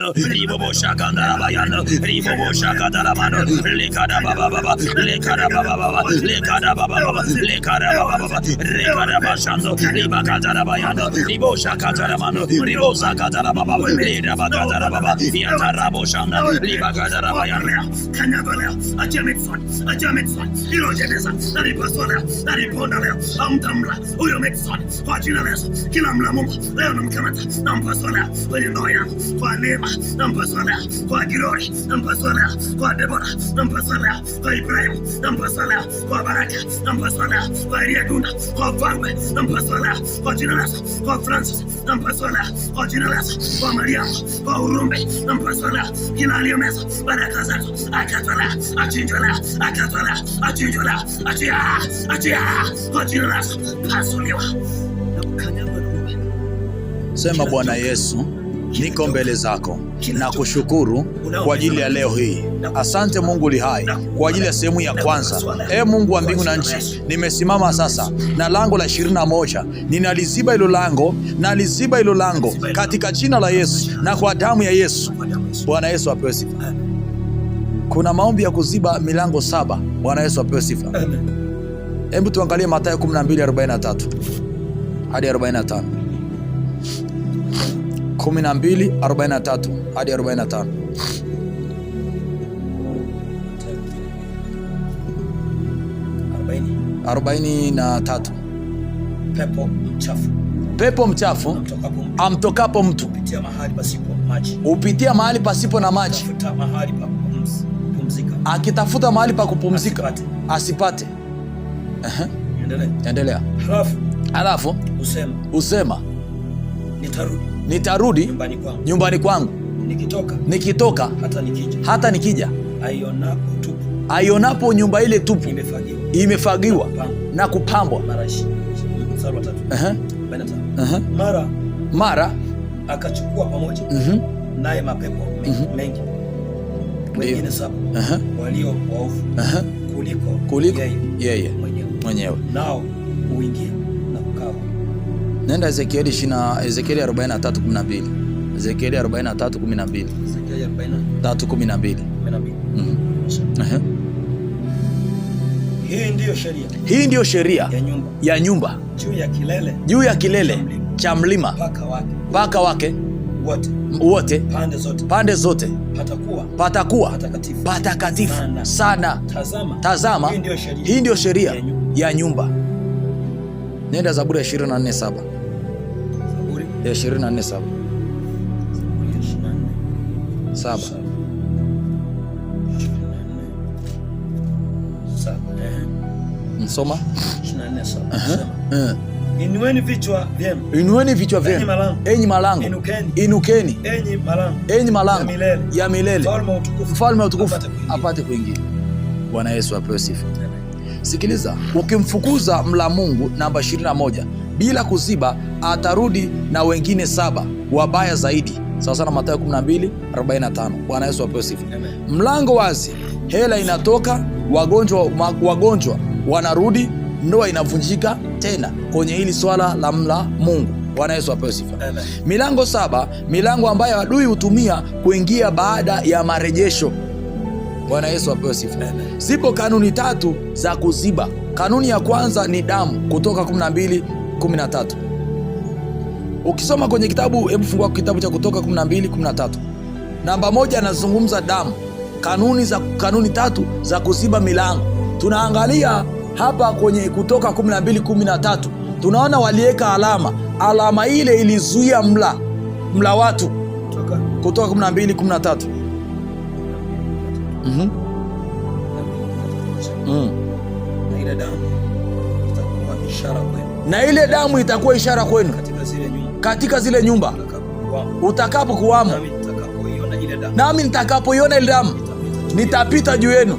Ribobo shakanda bayano, ribobo shakada mano, lekada baba, lekada baba, lekada baba, lekada baba, rekada bashando, ribakada bayano, ribo shakada mano, ribo shakada baba, leda bakada baba, yatarabo shanda, ribakada bayano. Kanabala, Ajametson, Irojenesa, Naripasola, Naripondale, Amtamla, Uyometson, Fajinales, Kilamlamum, Leonum Kamata, Nampasola, Uyanoya, Fanema. Nampasala kwa Girori, nampasala kwa Deborah, nampasala kwa Ibrahim, nampasala kwa Baraka, nampasala kwa Eliaduna, kwa Farwe, nampasala kwa Jinalasa, kwa Francis, nampasala kwa Jinalasa, kwa Mariamu, kwa Urumbe, nampasala kila aliyomeza baraka zako, akatwala, achinjwala, akatwala, achinjwala, achia, kwa Jinalasa, pasuliwa. Sema Bwana Yesu, niko mbele zako na kushukuru kwa ajili ya leo hii. Asante Mungu li hai kwa ajili ya sehemu ya kwanza. Mungu wa mbingu na nchi, nimesimama sasa na lango la 21. Ninaliziba hilo lango, naliziba hilo lango katika jina la Yesu na kwa damu ya Yesu. Bwana Yesu apewe sifa. Kuna maombi ya kuziba milango 7. Bwana Yesu apewe sifa. Hebu tuangalie Mathayo 12:43 hadi 45. 12:43 hadi 45. 43. Pepo mchafu amtokapo mtu upitia mahali pasipo na maji, akitafuta mahali pa kupumzika asipate. Endelea. Halafu usema nitarudi nyumbani kwangu nikitoka hata nikija aionapo nyumba ile tupu imefagiwa na kupambwa. Mara akachukua pamoja naye mapepo mengi wengine 7 walio waovu kuliko yeye mwenyewe, nao uingia na kukaa. Nenda Ezekieli 43:12. Ezekieli 43:12. Ezekieli 43:12. Hii ndiyo sheria ya nyumba juu ya kilele cha mlima mpaka wake wote pande zote patakuwa patakatifu sana. Tazama, hii ndiyo sheria ya nyumba. Nenda Zaburi ya 24:7. Zaburi ya 24:7. 7. Msoma 24:7. Inueni vichwa vyenu enyi malango, inukeni enyi malango ya milele, mfalme wa utukufu apate kuingia. Bwana Yesu apewe sifa. Sikiliza, ukimfukuza mla Mungu namba 21 bila kuziba, atarudi na wengine 7 wabaya zaidi, sawa sana Mathayo 12:45. Bwana Yesu apewe sifa. Mlango wazi, hela inatoka, wagonjwa wanarudi, ndoa inavunjika tena kwenye hili swala la mla Mungu. Bwana Yesu apewe sifa. Milango 7, milango ambayo adui hutumia kuingia baada ya marejesho. Bwana Yesu apewe sifa. Zipo kanuni 3 za kuziba. Kanuni ya kwanza ni damu, Kutoka 12:13. Ukisoma kwenye kitabu, hebu fungua kitabu cha Kutoka 12:13. Namba 1 anazungumza damu. Kanuni 3 za kuziba milango. Tunaangalia hapa kwenye Kutoka 12:13. Tunaona waliweka alama ile ilizuia mla watu. Kutoka 12:13. Na ile damu itakuwa ishara kwenu katika zile nyumba utakapo kuwamo, nami nitakapoiona ile damu nitapita juu yenu,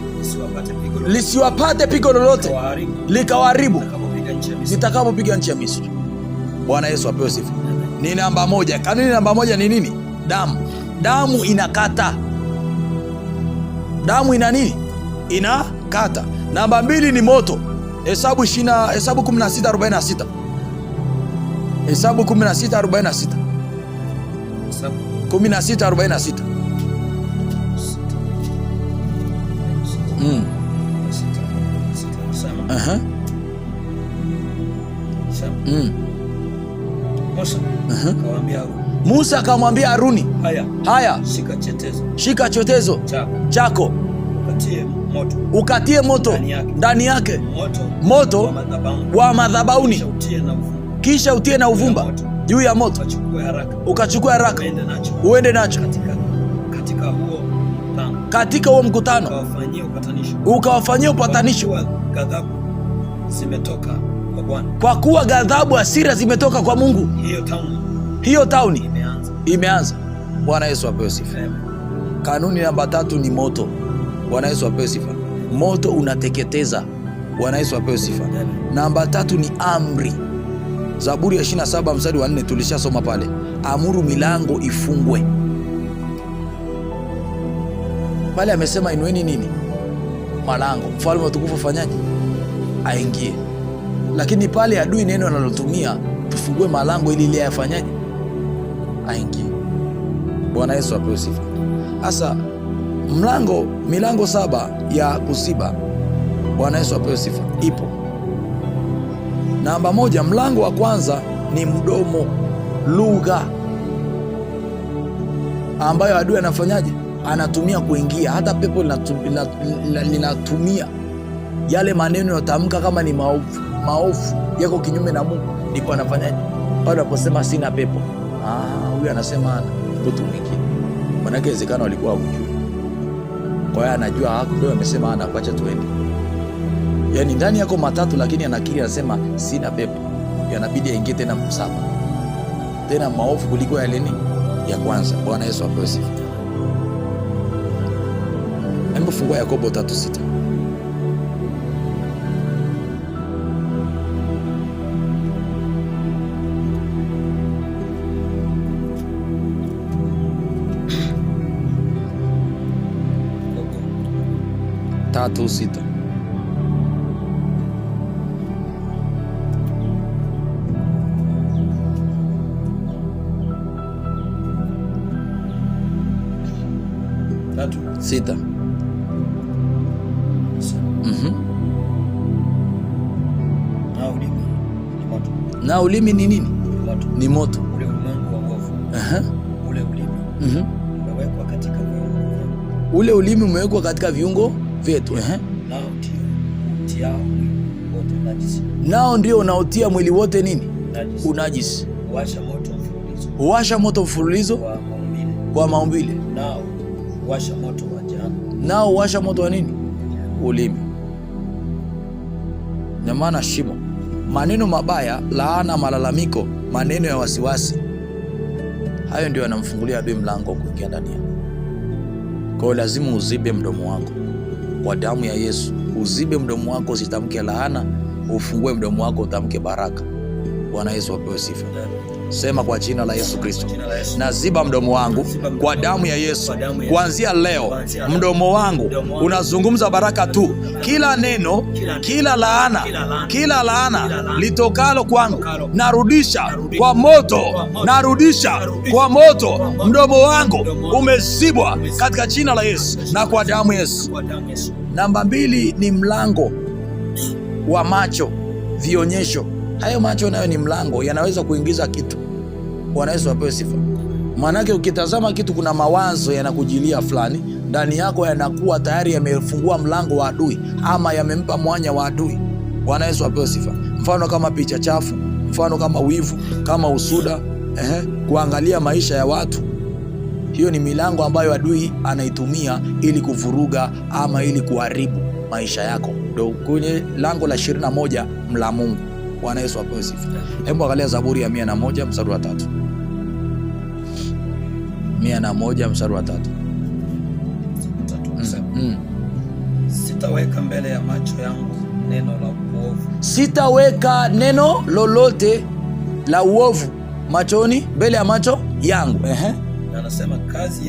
lisiwapate pigo lolote likawaharibu nitakapopiga nchi ya Misri. Bwana Yesu apewe sifa. Ni namba 1. Kanuni namba 1 ni nini? Damu inakata. Damu ina nini? Inakata. Namba 2 ni moto. Hesabu 16:46. Hesabu 16:46. 16:46. Musa akamwambia Haruni, haya shika chetezo chako ukatie moto ndani yake, moto wa madhabahuni, kisha utie na uvumba juu ya moto, ukachukua haraka uende nacho katika huo mkutano, ukawafanyia upatanisho, kwa kuwa ghadhabu, hasira zimetoka kwa Mungu. Hiyo tauni imeanza. Bwana Yesu apewe sifa. Kanuni namba 3 ni moto. Bwana Yesu apewe sifa. Moto unateketeza. Bwana Yesu apewe sifa. Namba 3 ni amri. Zaburi ya 27 mstari wa 4 tulishasoma pale. Amuru milango ifungwe. Pale amesema inueni nini? Malango. Mfalme mtukufu fanyaje? Aingie. Lakini pale adui neno analotumia tufungue malango ili ile afanyaje? Aingie. Bwana Yesu apewe sifa. Sasa milango 7 ya kuziba. Bwana Yesu apewe sifa. Ipo. Namba 1, mlango wa kwanza ni mdomo, lugha ambayo adui anafanyaje? Anatumia kuingia. Hata pepo linatumia yale maneno yotamka kama ni maovu yako kinyume na Mungu, ndipo anafanyaje? Pale anaposema sina pepo, huyu anasema ana mtu mwingine, maana inawezekana walikuwa hujui. Kwa hiyo anajua hapo amesema ana, acha tuende. Yaani ndani yako matatu, lakini anakiri, anasema sina pepo, yanabidi aingie tena msaba, tena maovu kuliko yale ni ya kwanza. Bwana Yesu apewe sifa. Hebu fungua Yakobo 3:6. Sita. Na ulimi ni nini? Ni moto. Ule ulimwengu wa uovu. Ule ulimi umewekwa katika viungo vyetu. Ule ulimi umewekwa katika viungo vyetu. Nao ndio unaotia mwili wote nini? Unajisi. Huwasha moto mfululizo kwa maumbile. Nao huwasha moto wa jehanamu. Nao huwasha moto wa nini? Ulimi. Na maana shimo, maneno mabaya, laana, malalamiko, maneno ya wasiwasi, hayo ndio yanamfungulia adui mlango kuingia ndani yako. Kwa hiyo lazima uzibe mdomo wako kwa damu ya Yesu. Uzibe mdomo wako, usitamke laana, ufungue mdomo wako utamke baraka. Bwana Yesu apewe sifa. Sema kwa jina la Yesu Kristo, naziba mdomo wangu kwa damu ya Yesu. Kuanzia leo mdomo wangu unazungumza baraka tu. Kila neno, kila laana litokalo kwangu narudisha kwa moto, narudisha kwa moto. Mdomo wangu umezibwa katika jina la Yesu na kwa damu ya Yesu. Namba 2 ni mlango wa macho, vionyesho. Hayo macho nayo ni mlango, yanaweza kuingiza kitu. Bwana Yesu apewe sifa. Maanake ukitazama kitu, kuna mawazo yanakujilia fulani ndani yako, yanakuwa tayari yamefungua mlango wa adui, ama yamempa mwanya wa adui. Bwana Yesu apewe sifa. Mfano kama picha chafu, mfano kama wivu, kama usuda, kuangalia maisha ya watu. Hiyo ni milango ambayo adui anaitumia ili kuvuruga ama ili kuharibu maisha yako. Ndio kwenye lango la 21 mla Mungu. Bwana Yesu apewe sifa. Hebu angalia Zaburi ya 101 mstari wa 3. 101 mstari wa 3. Sitaweka mbele ya macho yangu neno la uovu. Sitaweka neno lolote la uovu machoni, mbele ya macho yangu. Anasema kazi